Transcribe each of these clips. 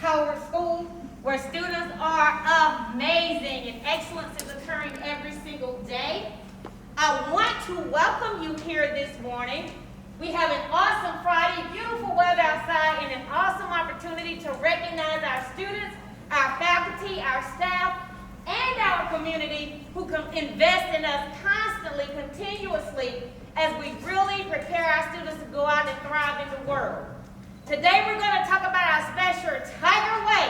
Howard School, where students are amazing and excellence is occurring every single day. I want to welcome you here this morning. We have an awesome Friday, beautiful weather outside, and an awesome opportunity to recognize our students, our faculty, our staff, and our community who can invest in us constantly, continuously, as we really prepare our students to go out and thrive in the world. Today we're going to talk about our special Tiger Way.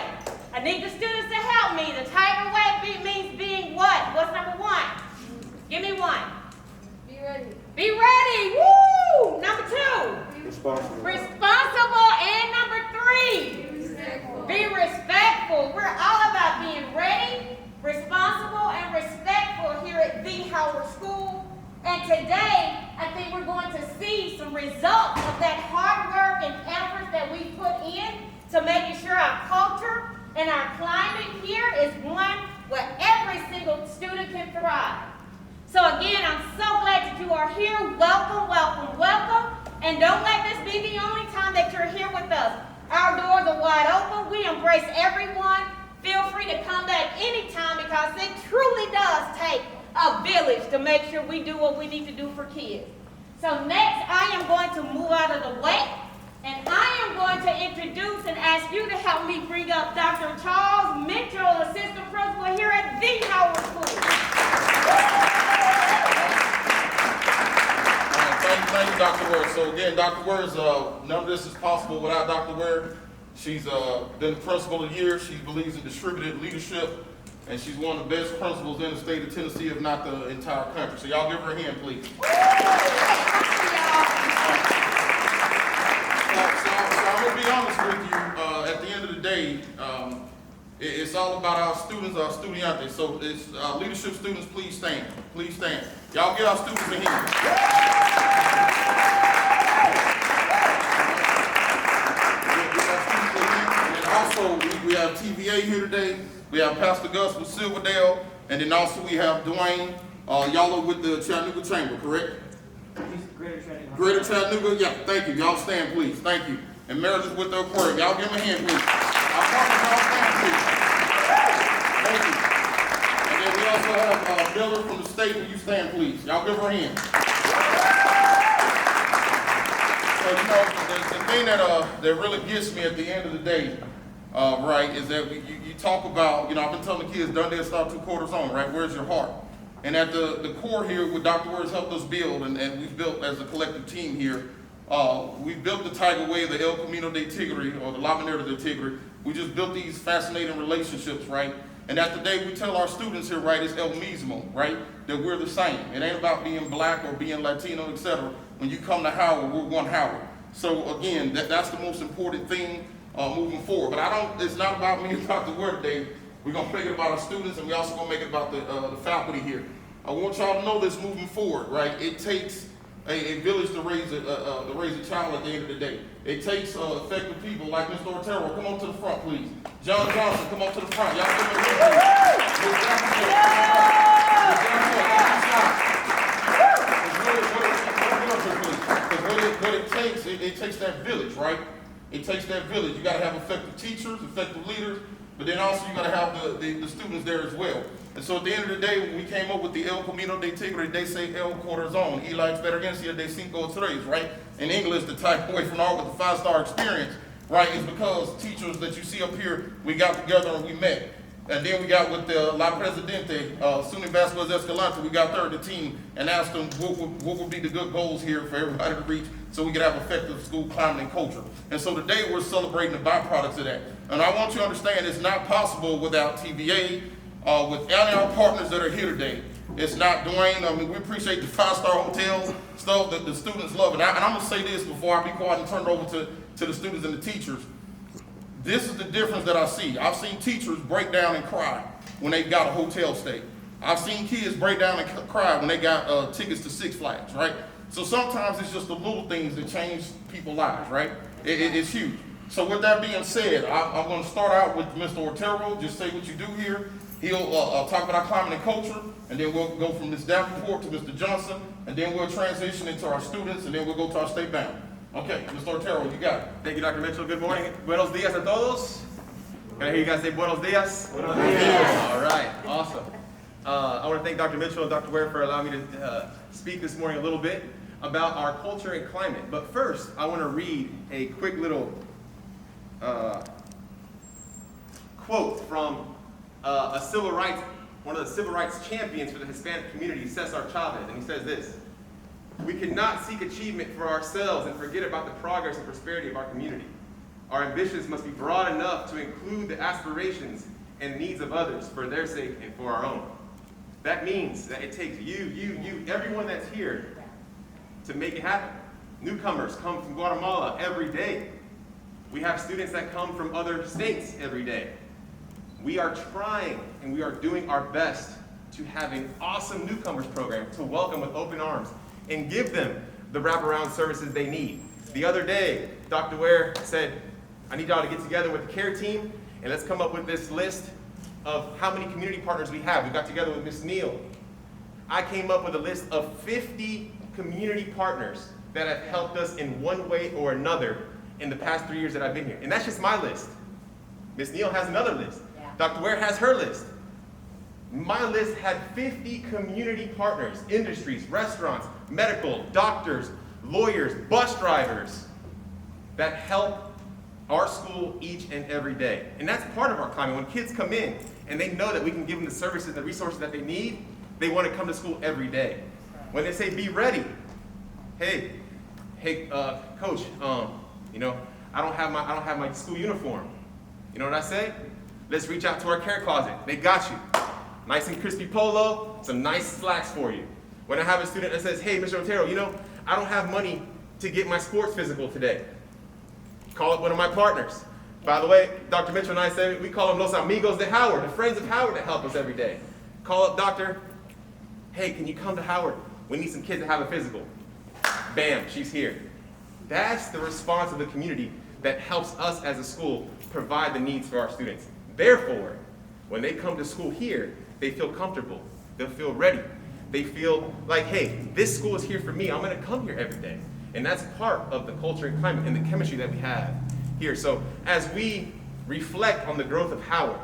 I need the students to help me. The Tiger Way means being what? What's number one? Give me one. Be ready. Be ready. Woo! Number two. Responsible. Responsible. And number three. Be respectful. Be respectful. We're all about being ready, responsible, and respectful here at the Howard School. And today, I think we're going to see some results of that hard work and effort that we put in to making sure our culture and our climate here is one where every single student can thrive. So again, I'm so glad that you are here. Welcome, welcome, welcome. And don't let this be the only time that you're here with us. Our doors are wide open. We embrace everyone. Feel free to come back anytime because it truly does take a village to make sure we do what we need to do for kids. So next, I am going to move out of the way, and I am going to introduce and ask you to help me bring up Dr. Charles Mitchell, Assistant Principal here at the Howard School. Thank you, Dr. Ware. So again, Dr. Ware's, none of this is possible without Dr. Ware. She's been the principal of the year. She believes in distributed leadership, and she's one of the best principals in the state of Tennessee, if not the entire country. So y'all give her a hand, please. So I'm going to be honest with you. At the end of the day, it's all about our students, our studiantes. So it's leadership students, please stand. Please stand. Y'all give our students a hand. And also, we have TVA here today. We have Pastor Gus with Silverdale. And then also we have Dwayne. Y'all are with the Chattanooga Chamber, correct? Greater Chattanooga. Greater Chattanooga, yeah, thank you. Y'all stand, please. Thank you. And Meredith with the aquarium. Y'all give them a hand, please. I promise y'all stand, please. Thank you. And then we also have Miller from the state. Will you stand, please? Y'all give her a hand. So, you know, the thing that really gets me at the end of the day, right, is that you talk about, you know, I've been telling the kids, done there, start 2 quarters on, right? Where's your heart? And at the core here, what Dr. Ware's helped us build, and we've built as a collective team here, we built the Tiger Way, the El Camino de Tigre, or the La Manera de Tigre. We just built these fascinating relationships, right? And at the day we tell our students here, right, it's el mismo, right? That we're the same. It ain't about being black or being Latino, etc. When you come to Howard, we're one Howard. So again, that's the most important thing moving forward. But it's not about me and Dr. Ware today. We're gonna make it about our students, and we also gonna make it about the faculty here. I want y'all to know this moving forward, right? It takes a village to raise a child at the end of the day. It takes effective people like Mr. Otero. Come on to the front, please. John Johnson, come on to the front. Y'all come on it takes that village, right? It takes that village. You got to have effective teachers, effective leaders, but then also you got to have the students there as well. And so at the end of the day, when we came up with the El Camino de Tigre, they say El Corazon, y la experiencia de 5-3, right? In English, the type away from all with the 5-star experience, right, is because teachers that you see up here, we got together and we met. And then we got with the La Presidente, Suni Vasquez Escalante, we got there, the team, and asked them what would be the good goals here for everybody to reach so we could have effective school climate and culture. And so today we're celebrating the byproducts of that. And I want you to understand it's not possible without TVA, with any of our partners that are here today. It's not Dwayne. I mean, we appreciate the 5-star hotel stuff that the students love. And I'm going to say this before I be quiet and turn it over to the students and the teachers. This is the difference that I see. I've seen teachers break down and cry when they've got a hotel stay. I've seen kids break down and cry when they got tickets to Six Flags, right? So sometimes it's just the little things that change people's lives, right? It's huge. So with that being said, I'm going to start out with Mr. Otero. Just say what you do here. He'll talk about our climate and culture, and then we'll go from Ms. Davenport to Mr. Johnson, and then we'll transition into our students, and then we'll go to our state band. Okay, Mr. Otero, you got it. Thank you, Dr. Mitchell. Good morning. Buenos días a todos. Can I hear you guys say buenos dias? Buenos dias. All right, awesome. I want to thank Dr. Mitchell and Dr. Ware for allowing me to speak this morning a little bit about our culture and climate. But first, I want to read a quick little quote from one of the civil rights champions for the Hispanic community, Cesar Chavez, and he says this: "We cannot seek achievement for ourselves and forget about the progress and prosperity of our community. Our ambitions must be broad enough to include the aspirations and needs of others for their sake and for our own." That means that it takes you, everyone that's here to make it happen. Newcomers come from Guatemala every day. We have students that come from other states every day. We are trying and we are doing our best to have an awesome newcomers program to welcome with open arms and give them the wraparound services they need. The other day, Dr. Ware said, "I need y'all to get together with the care team and let's come up with this list of how many community partners we have." We got together with Ms. Neal. I came up with a list of 50 community partners that have helped us in one way or another in the past 3 years that I've been here. And that's just my list. Ms. Neal has another list. Dr. Ware has her list. My list had 50 community partners, industries, restaurants, medical, doctors, lawyers, bus drivers that help our school each and every day. And that's part of our climate. When kids come in and they know that we can give them the services and the resources that they need, they want to come to school every day. When they say, "Be ready," hey, coach, I don't have my school uniform. You know what I say? Let's reach out to our care closet. They got you. Nice and crispy polo, some nice slacks for you. When I have a student that says, "Hey, Mr. Otero, I don't have money to get my sports physical today," call up one of my partners. By the way, Dr. Mitchell and I say we call them Los Amigos de Howard, the friends of Howard that help us every day. Call up doctor, "Hey, can you come to Howard? We need some kids to have a physical." Bam, she's here. That's the response of the community that helps us as a school provide the needs for our students. Therefore, when they come to school here, they feel comfortable. They'll feel ready. They feel like, hey, this school is here for me. I'm going to come here every day. And that's part of the culture and climate and the chemistry that we have here. So as we reflect on the growth of Howard,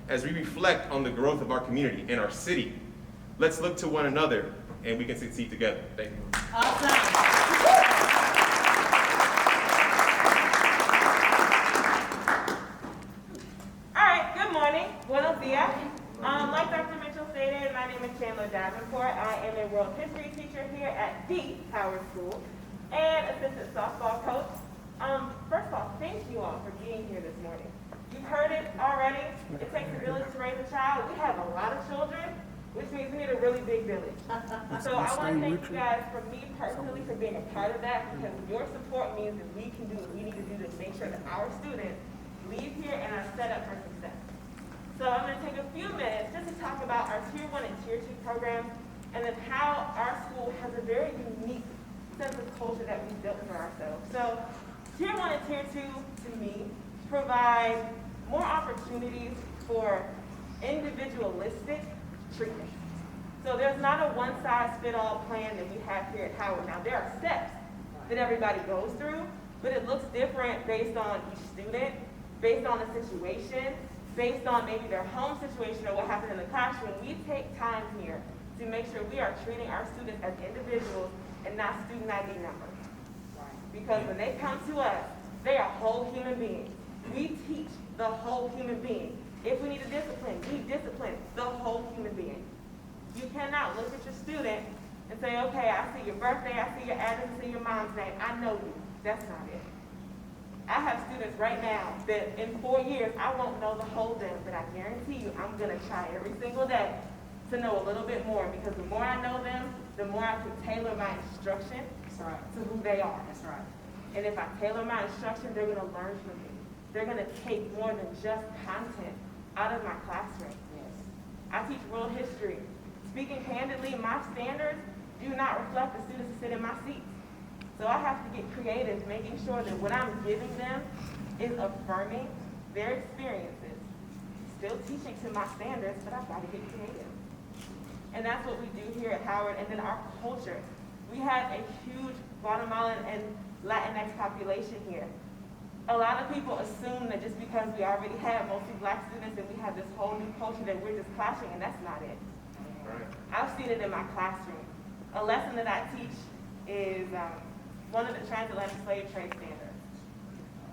as we reflect on the growth of our community and our city, let's look to one another and we can succeed together. Thank you. Awesome. Buenos dias. Like Dr. Mitchell stated, my name is Chandler Davenport. I am a world history teacher here at the Howard School and assistant softball coach. First of all, thank you all for being here this morning. You've heard it already. It takes a village to raise a child. We have a lot of children, which means we need a really big village. So I want to thank you guys, for me personally, for being a part of that, because your support means that we can do what we need to do to make sure that our students leave here and are set up for success. So I'm going to take a few minutes just to talk about our Tier 1 and Tier 2 programs and then how our school has a very unique sense of culture that we've built for ourselves. So Tier 1 and Tier 2, to me, provide more opportunities for individualistic treatment. So there's not a one-size-fits-all plan that we have here at Howard. Now, there are steps that everybody goes through, but it looks different based on each student, based on the situation, based on maybe their home situation or what happened in the classroom. We take time here to make sure we are treating our students as individuals and not student ID numbers. Because when they come to us, they are whole human beings. We teach the whole human being. If we need to discipline, we discipline the whole human being. You cannot look at your student and say, "Okay, I see your birthday, I see your address, I see your mom's name, I know you." That's not it. I have students right now that in 4 years, I won't know the whole them, but I guarantee you I'm going to try every single day to know a little bit more, because the more I know them, the more I can tailor my instruction to who they are. That's right. And if I tailor my instruction, they're going to learn from me. They're going to take more than just content out of my classroom. Yes. I teach world history. Speaking candidly, my standards do not reflect the students who sit in my seats. So I have to get creative, making sure that what I'm giving them is affirming their experiences. Still teaching to my standards, but I've got to get creative. And that's what we do here at Howard. And then our culture. We have a huge Guatemalan and Latinx population here. A lot of people assume that just because we already have mostly black students and we have this whole new culture that we're just clashing, and that's not it. Right. I've seen it in my classroom. A lesson that I teach is one of the transatlantic slave trade standards.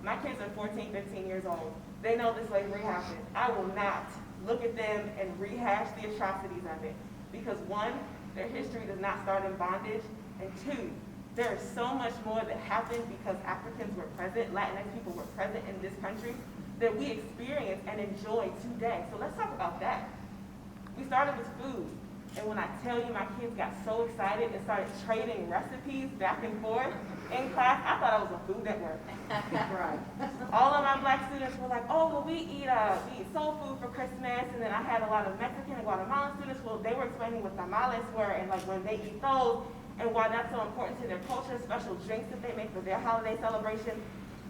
My kids are 14, 15 years old. They know that slavery happened. I will not look at them and rehash the atrocities of it. Because one, their history does not start in bondage, and two, there is so much more that happened because Africans were present, Latinx people were present in this country that we experience and enjoy today. So let's talk about that. We started with food, and when I tell you my kids got so excited and started trading recipes back and forth in class, I thought I was a Food Network. Right. All of my black students were like, oh, well, we eat soul food for Christmas, and then I had a lot of Mexican and Guatemalan students. Well, they were explaining what tamales were and like when they eat those, and why that's so important to their culture, special drinks that they make for their holiday celebration.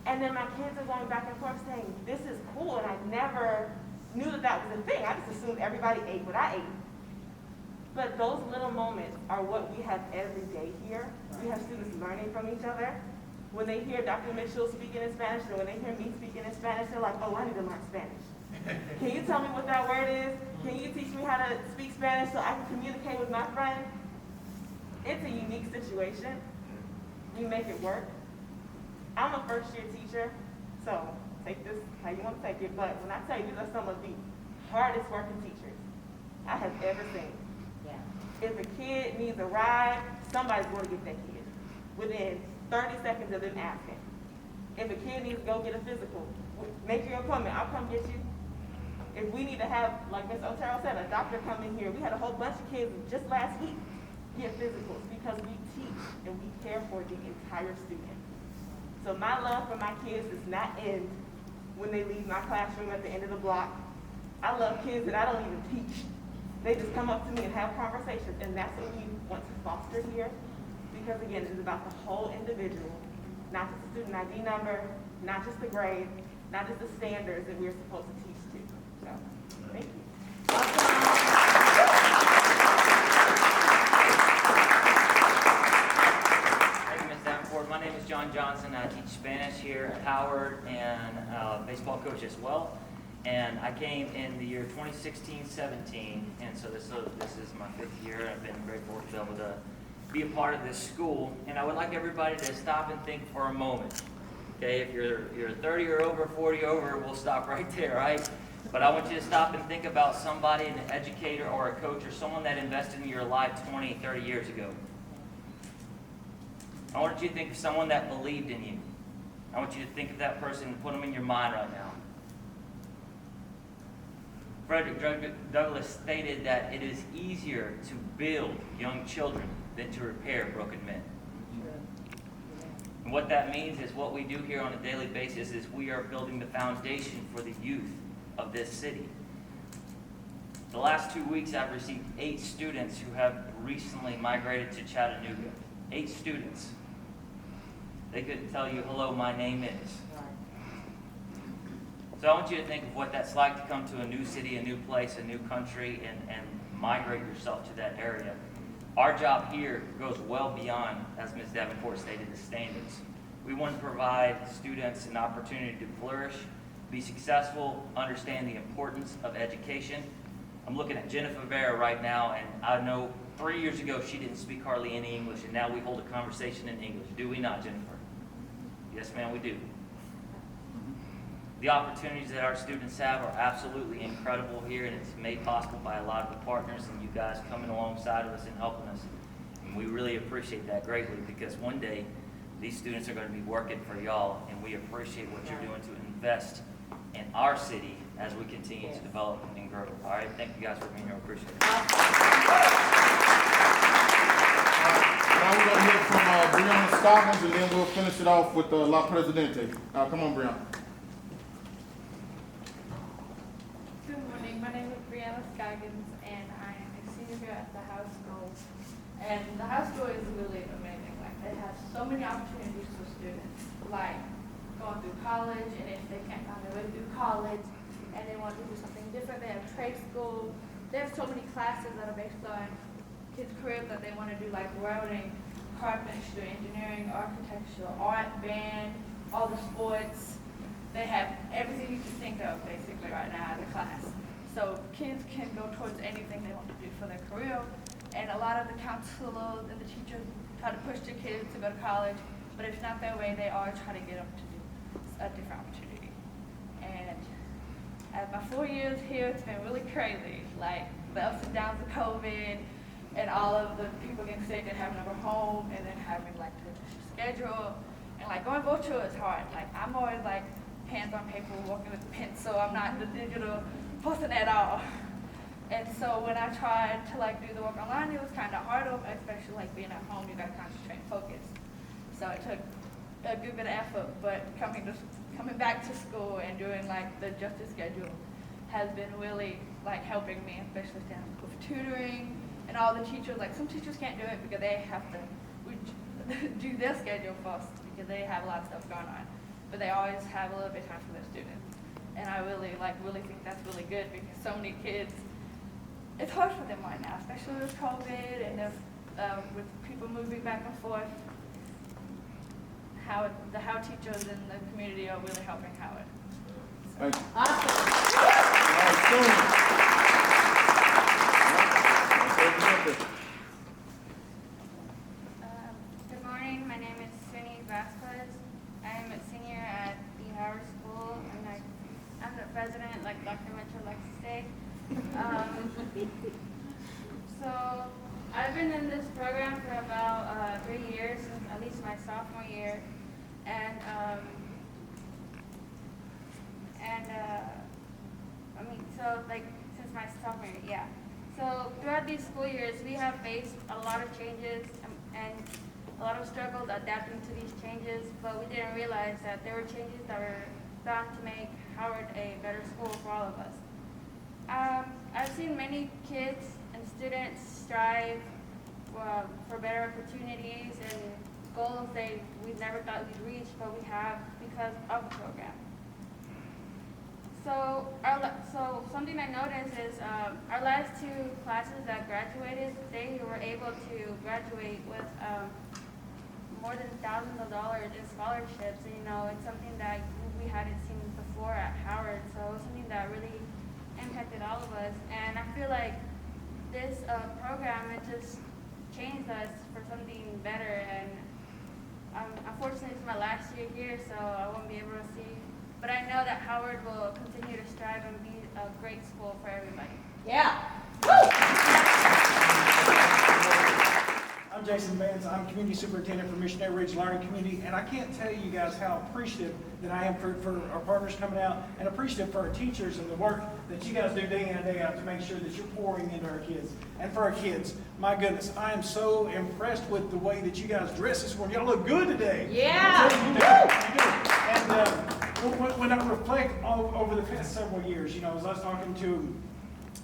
And then my kids are going back and forth saying, this is cool, and I never knew that that was a thing. I just assumed everybody ate what I ate. But those little moments are what we have every day here. We have students learning from each other. When they hear Dr. Mitchell speaking in Spanish, or when they hear me speaking in Spanish, they're like, oh, I need to learn Spanish. Can you tell me what that word is? Can you teach me how to speak Spanish so I can communicate with my friend? It's a unique situation. We make it work. I'm a first-year teacher, so take this how you want to take it, but when I tell you these are some of the hardest working teachers I have ever seen. If a kid needs a ride, somebody's going to get that kid within 30 seconds of them asking. If a kid needs to go get a physical, make your appointment, I'll come get you. If we need to have, like Ms. Otero said, a doctor come in here, we had a whole bunch of kids just last week get physicals because we teach and we care for the entire student. So my love for my kids does not end when they leave my classroom at the end of the block. I love kids that I don't even teach. They just come up to me and have conversations, and that's what we want to foster here. Because again, it is about the whole individual, not just the student ID number, not just the grade, not just the standards that we're supposed to teach to. So, thank you. Thank you, Ms. Davenport. My name is John Johnson. I teach Spanish here at Howard and baseball coach as well. And I came in the year 2016-17, and so this is my 5th year. I've been very fortunate to be able to be a part of this school. And I would like everybody to stop and think for a moment. Okay, if you're 30 or over, 40 over, we'll stop right there, right? But I want you to stop and think about somebody, an educator or a coach or someone that invested in your life 20, 30 years ago. I want you to think of someone that believed in you. I want you to think of that person and put them in your mind right now. Frederick Douglass stated that it is easier to build young children than to repair broken men. And what that means is what we do here on a daily basis is we are building the foundation for the youth of this city. The last 2 weeks I've received 8 students who have recently migrated to Chattanooga. 8 students. They couldn't tell you, hello, my name is. So I want you to think of what that's like to come to a new city, a new place, a new country, and migrate yourself to that area. Our job here goes well beyond, as Ms. Davenport stated, the standards. We want to provide students an opportunity to flourish, be successful, understand the importance of education. I'm looking at Jennifer Vera right now, and I know 3 years ago she didn't speak hardly any English, and now we hold a conversation in English. Do we not, Jennifer? Yes, ma'am, we do. The opportunities that our students have are absolutely incredible here, and it's made possible by a lot of the partners and you guys coming alongside of us and helping us. And we really appreciate that greatly, because one day these students are going to be working for y'all, and we appreciate what you're doing to invest in our city as we continue to develop and grow. All right, thank you guys for being here. I appreciate it. Now we're going to hear from Brianna Scoggins, and then we'll finish it off with La Presidente. Come on, Brianna. Good morning. My name is Brianna Scoggins, and I am a senior here at the house school. And the house school is really amazing. Like, they have so many opportunities for students, like going through college, and if they can't find their way through college and they want to do something different, they have trade school. They have so many classes that are based on kids' careers that they want to do, like welding, carpentry, engineering, architecture, art, band, all the sports. they have everything you can think of basically right now in the class. So kids can go towards anything they want to do for their career. And a lot of the counselors and the teachers try to push their kids to go to college, but if not their way, they always try to get them to do a different opportunity. And at my 4 years here, it's been really crazy. Like the ups and downs of COVID and all of the people getting sick and having to go home and then having like to schedule. And like going virtual is hard. Like I'm always like hands on paper, working with pencil. I'm not the digital person at all. And so when I tried to like do the work online, it was kind of harder, especially like being at home, you got to concentrate and focus. So it took a good bit of effort, but coming back to school and doing like the adjusted schedule has been really like helping me, especially with tutoring and all the teachers. Like some teachers can't do it because they have to do their schedule first because they have a lot of stuff going on, but they always have a little bit of time for their students. And I really think that's really good because so many kids, it's hard for them right now, especially with COVID and with people moving back and forth. How teachers in the community are really helping Howard. Thank you. Good morning. My name is Sunny Vasquez. I'm a senior at the Howard School, and I'm the president, like Dr. Mitchell likes to say. So I've been in this program for about 3 years, since at least my sophomore year, and since my sophomore year, yeah. So throughout these school years, we have faced a lot of changes and a lot of struggles adapting to these changes, but we didn't realize that there were changes that were bound to make Howard a better school for all of us. I've seen many kids and students strive for better opportunities and goals we never thought we'd reach, but we have because of the program. So something I noticed is our last 2 classes that graduated, they were able to graduate with more than thousands of dollars in scholarships. And, it's something that we hadn't seen before at Howard, so it was something that really impacted all of us. And I feel like this program, it just changed us for something better. And unfortunately, it's my last year here, so I won't be able to see. But I know that Howard will continue to strive and be a great school for everybody. Yeah. I'm Jason Vance. I'm Community Superintendent for Missionary Ridge Learning Community, and I can't tell you guys how appreciative that I am for our partners coming out, and appreciative for our teachers and the work that you guys do day in and day out to make sure that you're pouring into our kids. And for our kids, my goodness, I am so impressed with the way that you guys dress this morning. Y'all look good today. Yeah. You do. And when I reflect over the past several years, as I was talking to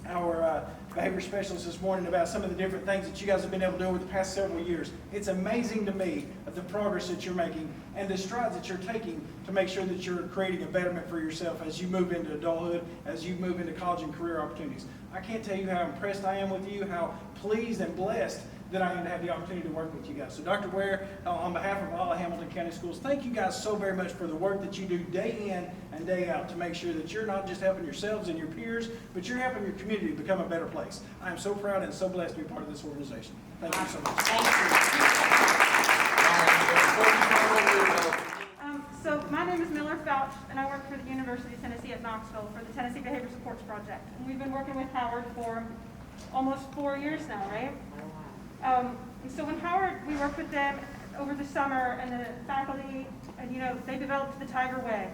our behavior specialist this morning about some of the different things that you guys have been able to do over the past several years. It's amazing to me of the progress that you're making and the strides that you're taking to make sure that you're creating a betterment for yourself as you move into adulthood, as you move into college and career opportunities. I can't tell you how impressed I am with you, how pleased and blessed that I am to have the opportunity to work with you guys. So Dr. Ware, on behalf of all of Hamilton County Schools, thank you guys so very much for the work that you do day in and day out to make sure that you're not just helping yourselves and your peers, but you're helping your community become a better place. I am so proud and so blessed to be part of this organization. Thank you so much. So my name is Miller Fouch, and I work for the University of Tennessee at Knoxville for the Tennessee Behavior Supports Project. And we've been working with Howard for almost 4 years now, right? And so when Howard, we worked with them over the summer, and the faculty, and they developed the Tiger Way.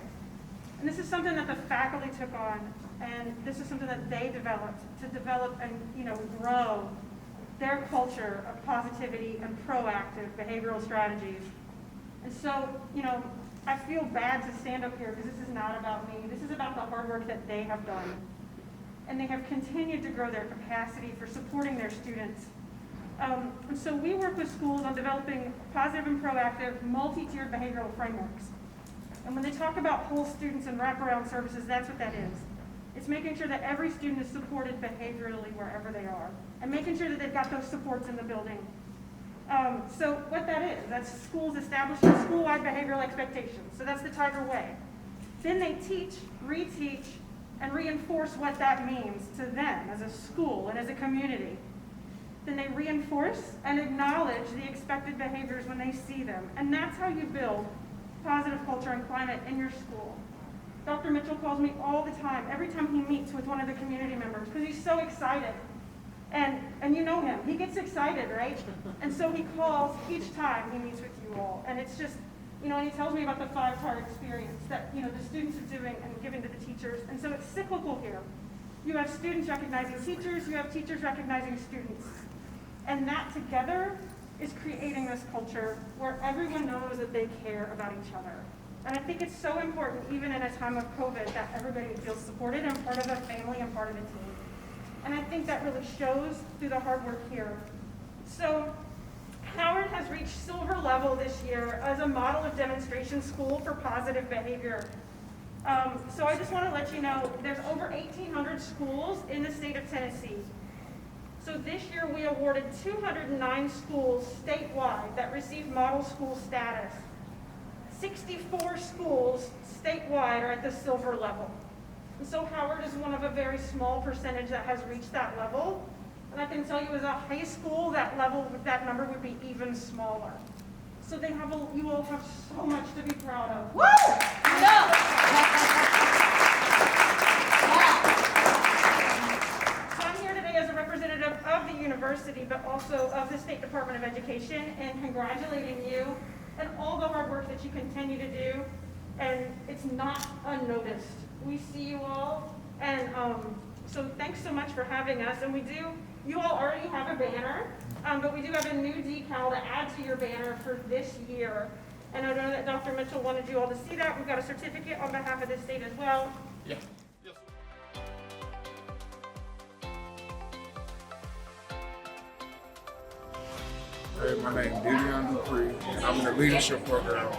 And this is something that the faculty took on, and this is something that they developed to develop and grow their culture of positivity and proactive behavioral strategies. And so, I feel bad to stand up here because this is not about me. This is about the hard work that they have done. And they have continued to grow their capacity for supporting their students. And so we work with schools on developing positive and proactive, multi-tiered behavioral frameworks. And when they talk about whole students and wraparound services, that's what that is. It's making sure that every student is supported behaviorally wherever they are, and making sure that they've got those supports in the building. So what that is, that's schools establishing school-wide behavioral expectations. So that's the Tiger Way. Then they teach, reteach, and reinforce what that means to them as a school and as a community. Then they reinforce and acknowledge the expected behaviors when they see them. And that's how you build positive culture and climate in your school. Dr. Mitchell calls me all the time, every time he meets with one of the community members, because he's so excited. And you know him, he gets excited, right? And so he calls each time he meets with you all. And it's just, and he tells me about the 5-part experience that, the students are doing and giving to the teachers. And so it's cyclical here. You have students recognizing teachers, you have teachers recognizing students. And that together is creating this culture where everyone knows that they care about each other. And I think it's so important, even in a time of COVID, that everybody feels supported and part of a family and part of a team. And I think that really shows through the hard work here. So Howard has reached silver level this year as a model of demonstration school for positive behavior. So I just want to let you know, there's over 1,800 schools in the state of Tennessee. So this year we awarded 209 schools statewide that received model school status. 64 schools statewide are at the silver level. And so Howard is one of a very small percentage that has reached that level. And I can tell you as a high school, that number would be even smaller. So you all have so much to be proud of. Woo! So I'm here today as a representative of the university, but also of the State Department of Education, and congratulating you and all the hard work that you continue to do. And it's not unnoticed. We see you all, and so thanks so much for having us. And you all already have a banner, but we do have a new decal to add to your banner for this year. And I know that Dr. Mitchell wanted you all to see that. We've got a certificate on behalf of the state as well. Yeah. Hey, my name is Didion Dupree, and I'm in the leadership program.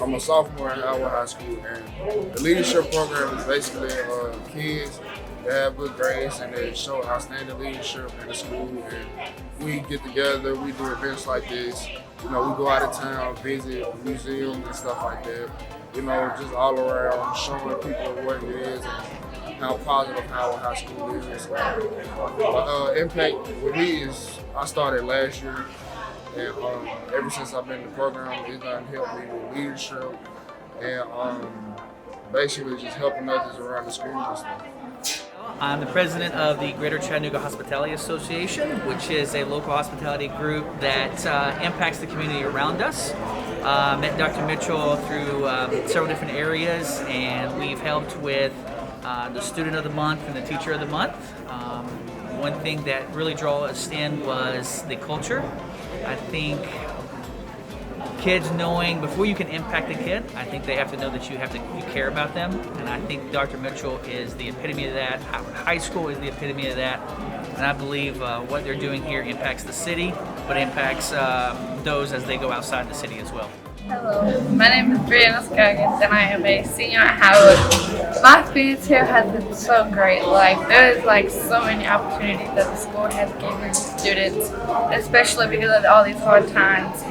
I'm a sophomore at Howard High School, and the leadership program is basically kids that have good grades and they show outstanding leadership in the school. And we get together, we do events like this. We go out of town, visit museums and stuff like that. Just all around showing people what it is and how positive Howard High School is. Impact with me is I started last year. And ever since I've been in the program, it's done helped me with leadership and basically just helping others around the school and stuff. I'm the president of the Greater Chattanooga Hospitality Association, which is a local hospitality group that impacts the community around us. Met Dr. Mitchell through several different areas, and we've helped with the Student of the Month and the Teacher of the Month. One thing that really drew us in was the culture. I think kids knowing before you can impact a kid, I think they have to know that you care about them, and I think Dr. Mitchell is the epitome of that. Howard High School is the epitome of that, and I believe what they're doing here impacts the city, but impacts those as they go outside the city as well. Hello, my name is Brianna Scoggins and I am a senior at Howard. My experience here has been so great. There is so many opportunities that the school has given students, especially because of all these hard times.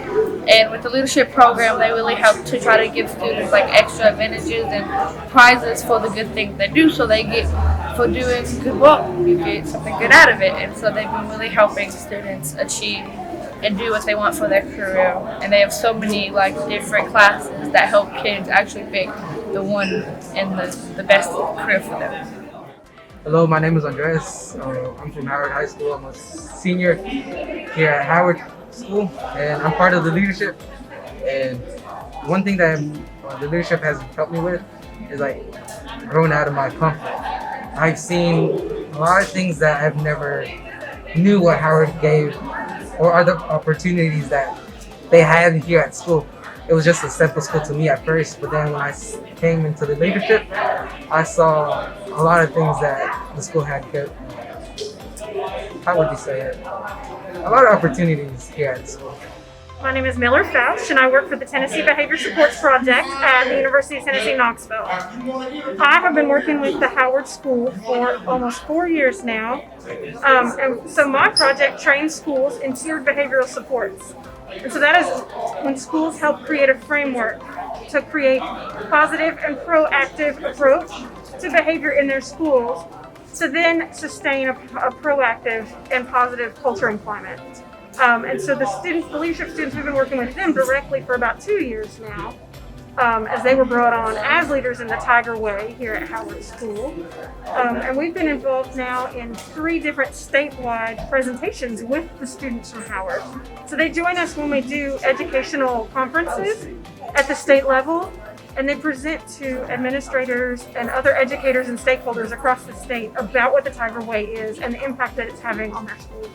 And with the leadership program, they really help to try to give students extra advantages and prizes for the good things they do, so they get for doing good work. You get something good out of it, and so they've been really helping students achieve and do what they want for their career. And they have so many different classes that help kids actually pick the one and the best career for them. Hello, my name is Andres. I'm from Howard High School. I'm a senior here at Howard School, and I'm part of the leadership. And one thing that the leadership has helped me with is growing out of my comfort. I've seen a lot of things that I've never knew what Howard gave or other opportunities that they had here at school. It was just a simple school to me at first, but then when I came into the leadership, I saw a lot of things that the school had good. How would you say it? A lot of opportunities here at school. My name is Miller Fausch, and I work for the Tennessee Behavior Supports Project at the University of Tennessee, Knoxville. I have been working with the Howard School for almost 4 years now, and so my project trains schools in tiered behavioral supports. And so that is when schools help create a framework to create positive and proactive approach to behavior in their schools to then sustain a proactive and positive culture and climate. And so the leadership students, we've been working with them directly for about 2 years now, as they were brought on as leaders in the Tiger Way here at Howard School. And we've been involved now in 3 different statewide presentations with the students from Howard. So they join us when we do educational conferences at the state level, and they present to administrators and other educators and stakeholders across the state about what the Tiger Way is and the impact that it's having on their schools.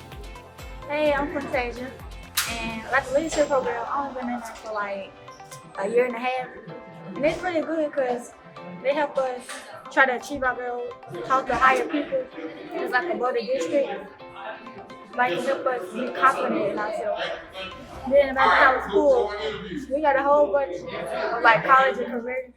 Hey, I'm Fantasia, and like the leadership program, I've only been in there for like a year and a half, and it's really good because they help us try to achieve our goals, talk to higher people, just like above the district, like help us be confident in ourselves. Then about Howard School, we got a whole bunch of like college and career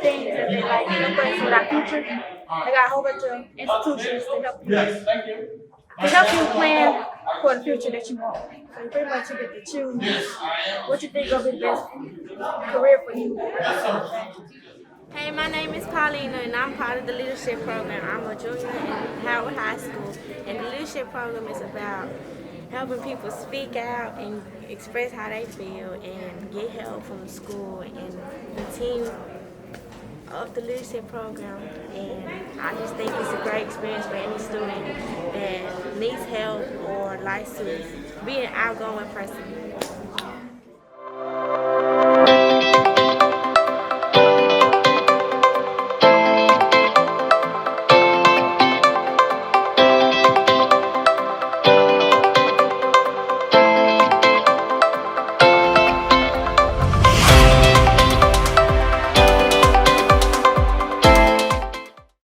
things that they like help us with our future. They got a whole bunch of institutions to help you plan for the future that you want. So you pretty much you get to choose what you think will be the best career for you. Hey, my name is Paulina, and I'm part of the leadership program. I'm a junior at Howard High School, and the leadership program is about helping people speak out and express how they feel and get help from the school and the team of the leadership program. And I just think it's a great experience for any student that needs help or likes to be an outgoing person.